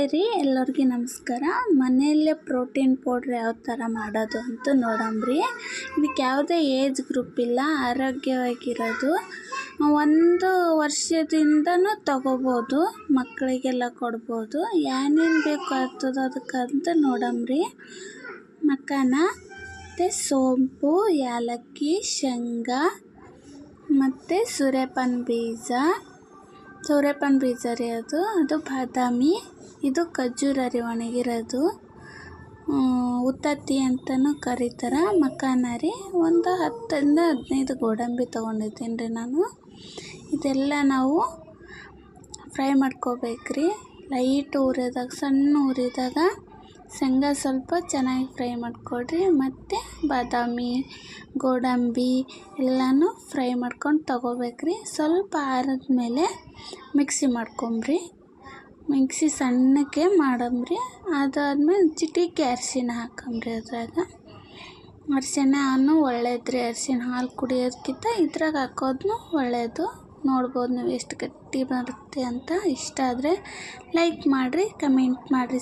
Hi ರೀ, ಎಲ್ಲರಿಗೂ ನಮಸ್ಕಾರ. ಮನೆಯಲ್ಲೇ ಪ್ರೋಟೀನ್ ಪೌಡ್ರ್ ಯಾವ ಥರ ಮಾಡೋದು ಅಂತ ನೋಡಂಬ್ರಿ. ಇದಕ್ಕೆ ಯಾವುದೇ ಏಜ್ ಗ್ರೂಪ್ ಇಲ್ಲ, ಆರೋಗ್ಯವಾಗಿರೋದು. 1 ವರ್ಷದಿಂದನೂ ತಗೋಬೋದು, ಮಕ್ಕಳಿಗೆಲ್ಲ ಕೊಡ್ಬೋದು. ಏನೇನು ಬೇಕು ಆಗ್ತದೆ ಅದಕ್ಕಂತ ನೋಡಂಬ್ರಿ. ಮಖಾನ ಮತ್ತು ಸೋಂಪು, ಏಲಕ್ಕಿ, ಶೇಂಗಾ ಮತ್ತು ಸೂರ್ಯಪಾನ ಬೀಜ ರೀ, ಅದು ಬಾದಾಮಿ, ಇದು ಖರ್ಜೂರ ರೀ ಒಣಗಿರೋದು, ಉತ್ತತ್ತಿ ಅಂತಲೂ ಕರೀತಾರೆ. ಮಖಾನ ರೀ, ಒಂದು 10ರಿಂದ 15 ಗೋಡಂಬಿ ತೊಗೊಂಡಿದ್ದೀನಿ ರೀ ನಾನು. ಇದೆಲ್ಲ ನಾವು ಫ್ರೈ ಮಾಡ್ಕೋಬೇಕ್ರಿ. ಲೈಟ್ ಉರಿದಾಗ, ಸಣ್ಣ ಉರಿದಾಗ ಶೇಂಗಾ ಸ್ವಲ್ಪ ಚೆನ್ನಾಗಿ ಫ್ರೈ ಮಾಡ್ಕೊಳ್ರಿ. ಮತ್ತು ಬಾದಾಮಿ, ಗೋಡಂಬಿ ಎಲ್ಲನೂ ಫ್ರೈ ಮಾಡ್ಕೊಂಡು ತೊಗೋಬೇಕ್ರಿ. ಸ್ವಲ್ಪ ಆರಿದ್ಮೇಲೆ ಮಿಕ್ಸಿ ಮಾಡ್ಕೊಂಬ್ರಿ. ಮಿಕ್ಸಿ ಸಣ್ಣಕ್ಕೆ ಮಾಡಂಬ್ರಿ. ಅದಾದ್ಮೇಲೆ ಚಿಟಿಕೆ ಅರಿಶಿನ ಹಾಕಂಬ್ರಿ. ಅದ್ರಾಗ ಅರಿಶಿನ ಒಳ್ಳೇದು ರೀ. ಅರಿಶಿನ ಹಾಲು ಕುಡಿಯೋದಕ್ಕಿಂತ ಇದ್ರಾಗ ಹಾಕೋದು ಒಳ್ಳೆಯದು. ನೋಡ್ಬೋದು ನೀವು ಎಷ್ಟು ಗಟ್ಟಿ ಬರುತ್ತೆ ಅಂತ. ಇಷ್ಟ ಆದರೆ ಲೈಕ್ ಮಾಡಿರಿ, ಕಮೆಂಟ್ ಮಾಡಿರಿ,